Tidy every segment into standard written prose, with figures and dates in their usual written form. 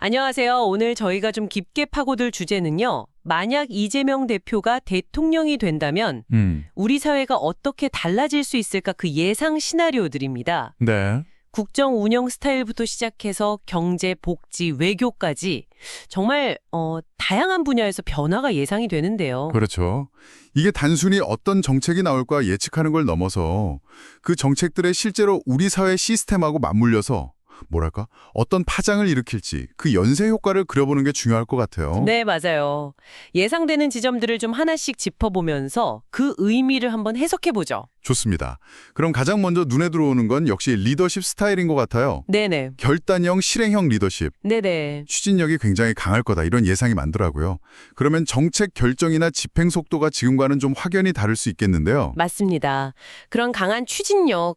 안녕하세요. 오늘 저희가 좀 깊게 파고들 주제는요. 만약 이재명 대표가 대통령이 된다면 우리 사회가 어떻게 달라질 수 있을까 그 예상 시나리오들입니다. 네. 국정 운영 스타일부터 시작해서 경제, 복지, 외교까지 정말 다양한 분야에서 변화가 예상이 되는데요. 그렇죠. 이게 단순히 어떤 정책이 나올까 예측하는 걸 넘어서 그 정책들의 실제로 우리 사회 시스템하고 맞물려서 뭐랄까 어떤 파장을 일으킬지 그 연쇄 효과를 그려보는 게 중요할 것 같아요. 네, 맞아요. 예상되는 지점들을 좀 하나씩 짚어보면서 그 의미를 한번 해석해보죠. 좋습니다. 그럼 가장 먼저 눈에 들어오는 건 역시 리더십 스타일인 것 같아요. 네네. 결단형, 실행형 리더십. 네네. 추진력이 굉장히 강할 거다 이런 예상이 많더라고요. 그러면 정책 결정이나 집행 속도가 지금과는 좀 확연히 다를 수 있겠는데요. 맞습니다. 그런 강한 추진력,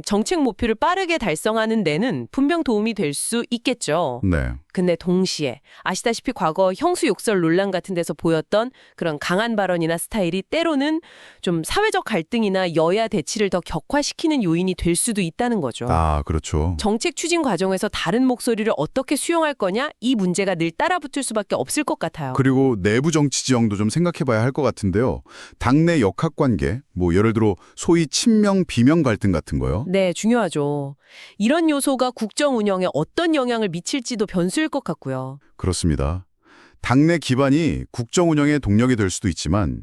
정책 목표를 빠르게 달성하는 데는 분명 도움이 될 수 있겠죠. 네. 근데 동시에 아시다시피 과거 형수욕설 논란 같은 데서 보였던 그런 강한 발언이나 스타일이 때로는 좀 사회적 갈등이나 여야 대치를 더 격화시키는 요인이 될 수도 있다는 거죠. 아, 그렇죠. 정책 추진 과정에서 다른 목소리를 어떻게 수용할 거냐? 이 문제가 늘 따라붙을 수밖에 없을 것 같아요. 그리고 내부 정치 지형도 좀 생각해 봐야 할 것 같은데요. 당내 역학관계, 예를 들어 소위 친명, 비명 갈등 같은 거요. 네, 중요하죠. 이런 요소가 국정 운영에 어떤 영향을 미칠지도 변수일 것 같고요. 그렇습니다. 당내 기반이 국정 운영의 동력이 될 수도 있지만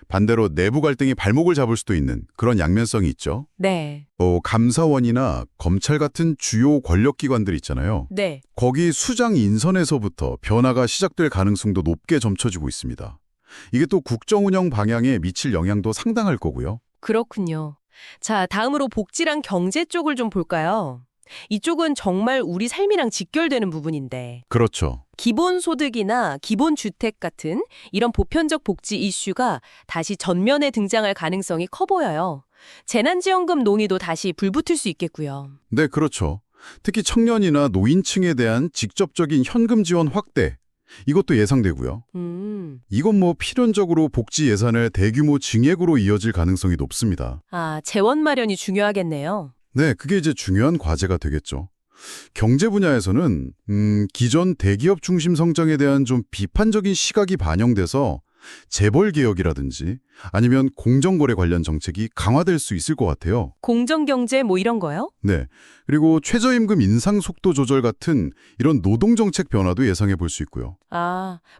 반대로 내부 갈등이 발목을 잡을 수도 있는 그런 양면성이 있죠. 네. 감사원이나 검찰 같은 주요 권력기관들 있잖아요. 네. 거기 수장 인선에서부터 변화가 시작될 가능성도 높게 점쳐지고 있습니다. 이게 또 국정 운영 방향에 미칠 영향도 상당할 거고요. 그렇군요. 자, 다음으로 복지랑 경제 쪽을 좀 볼까요? 이쪽은 정말 우리 삶이랑 직결되는 부분인데 그렇죠. 기본소득이나 기본주택 같은 이런 보편적 복지 이슈가 다시 전면에 등장할 가능성이 커 보여요. 재난지원금 논의도 다시 불붙을 수 있겠고요. 네, 그렇죠. 특히 청년이나 노인층에 대한 직접적인 현금 지원 확대, 이것도 예상되고요. 이건 필연적으로 복지 예산의 대규모 증액으로 이어질 가능성이 높습니다. 재원 마련이 중요하겠네요. 네, 그게 이제 중요한 과제가 되겠죠. 경제 분야에서는 기존 대기업 중심 성장에 대한 좀 비판적인 시각이 반영돼서 재벌 개혁이라든지 아니면 공정거래 관련 정책이 강화될 수 있을 것 같아요. 공정경제 이런 거요? 네. 그리고 최저임금 인상 속도 조절 같은 이런 노동정책 변화도 예상해 볼 수 있고요.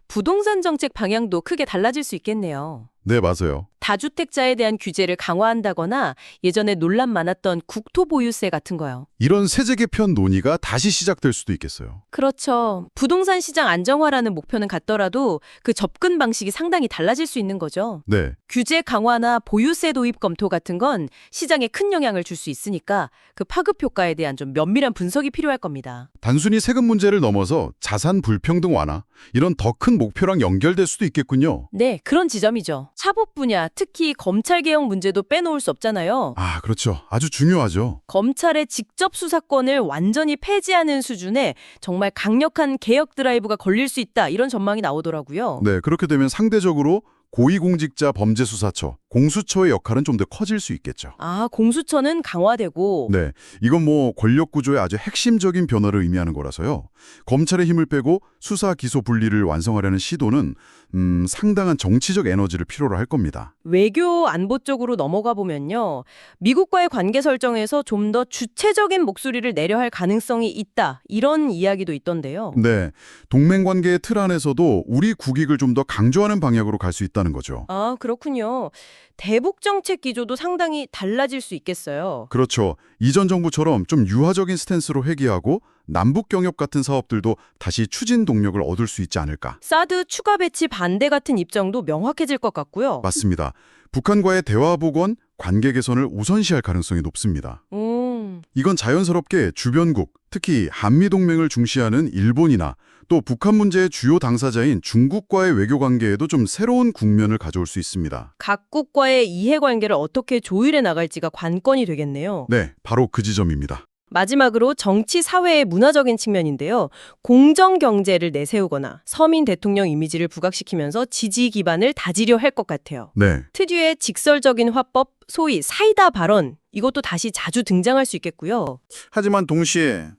부동산 정책 방향도 크게 달라질 수 있겠네요. 네, 맞아요. 다주택자에 대한 규제를 강화한다거나 예전에 논란 많았던 국토보유세 같은 거요. 이런 세제 개편 논의가 다시 시작될 수도 있겠어요. 그렇죠. 부동산 시장 안정화라는 목표는 같더라도 그 접근 방식이 상당히 달라질 수 있는 거죠. 네. 규제 강화나 보유세 도입 검토 같은 건 시장에 큰 영향을 줄 수 있으니까 그 파급 효과에 대한 좀 면밀한 분석이 필요할 겁니다. 단순히 세금 문제를 넘어서 자산 불평등 완화, 이런 더 큰 목표랑 연결될 수도 있겠군요. 네, 그런 지점이죠. 사법 분야, 특히 검찰 개혁 문제도 빼놓을 수 없잖아요. 그렇죠. 아주 중요하죠. 검찰의 직접 수사권을 완전히 폐지하는 수준의 정말 강력한 개혁 드라이브가 걸릴 수 있다. 이런 전망이 나오더라고요. 네, 그렇게 되면 상대적으로 고위공직자 범죄수사처, 공수처의 역할은 좀 더 커질 수 있겠죠. 공수처는 강화되고 네, 이건 권력 구조의 아주 핵심적인 변화를 의미하는 거라서요. 검찰의 힘을 빼고 수사 기소 분리를 완성하려는 시도는 상당한 정치적 에너지를 필요로 할 겁니다. 외교 안보 쪽으로 넘어가 보면요. 미국과의 관계 설정에서 좀 더 주체적인 목소리를 내려 할 가능성이 있다. 이런 이야기도 있던데요. 네, 동맹관계의 틀 안에서도 우리 국익을 좀 더 강조하는 방향으로 갈 수 있다는 거죠. 그렇군요. 대북 정책 기조도 상당히 달라질 수 있겠어요. 그렇죠. 이전 정부처럼 좀 유화적인 스탠스로 회귀하고 남북 경협 같은 사업들도 다시 추진 동력을 얻을 수 있지 않을까. 사드 추가 배치 반대 같은 입장도 명확해질 것 같고요. 맞습니다. 북한과의 대화 복원, 관계 개선을 우선시할 가능성이 높습니다. 이건 자연스럽게 주변국, 특히 한미동맹을 중시하는 일본이나 또 북한 문제의 주요 당사자인 중국과의 외교 관계에도 좀 새로운 국면을 가져올 수 있습니다. 각국과의 이해관계를 어떻게 조율해 나갈지가 관건이 되겠네요. 네, 바로 그 지점입니다. 마지막으로 정치, 사회의 문화적인 측면인데요. 공정경제를 내세우거나 서민 대통령 이미지를 부각시키면서 지지 기반을 다지려 할 것 같아요. 네. 특유의 직설적인 화법, 소위 사이다 발언, 이것도 다시 자주 등장할 수 있겠고요. 하지만 동시에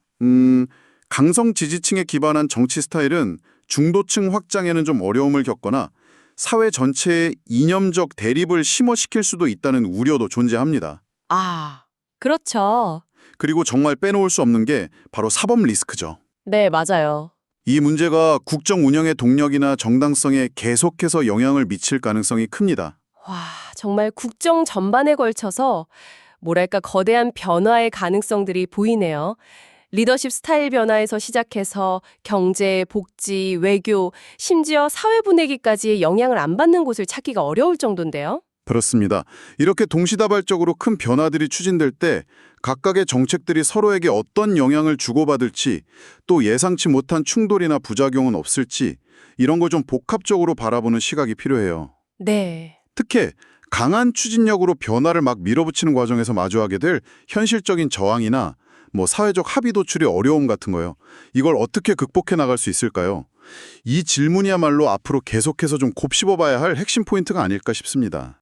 강성 지지층에 기반한 정치 스타일은 중도층 확장에는 좀 어려움을 겪거나 사회 전체에 이념적 대립을 심화시킬 수도 있다는 우려도 존재합니다. 아, 그렇죠. 그리고 정말 빼놓을 수 없는 게 바로 사법 리스크죠. 네, 맞아요. 이 문제가 국정 운영의 동력이나 정당성에 계속해서 영향을 미칠 가능성이 큽니다. 와, 정말 국정 전반에 걸쳐서 뭐랄까 거대한 변화의 가능성들이 보이네요. 리더십 스타일 변화에서 시작해서 경제, 복지, 외교, 심지어 사회 분위기까지 영향을 안 받는 곳을 찾기가 어려울 정도인데요. 그렇습니다. 이렇게 동시다발적으로 큰 변화들이 추진될 때 각각의 정책들이 서로에게 어떤 영향을 주고받을지, 또 예상치 못한 충돌이나 부작용은 없을지, 이런 걸 좀 복합적으로 바라보는 시각이 필요해요. 네. 특히 강한 추진력으로 변화를 막 밀어붙이는 과정에서 마주하게 될 현실적인 저항이나 사회적 합의 도출의 어려움 같은 거요. 이걸 어떻게 극복해 나갈 수 있을까요? 이 질문이야말로 앞으로 계속해서 좀 곱씹어봐야 할 핵심 포인트가 아닐까 싶습니다.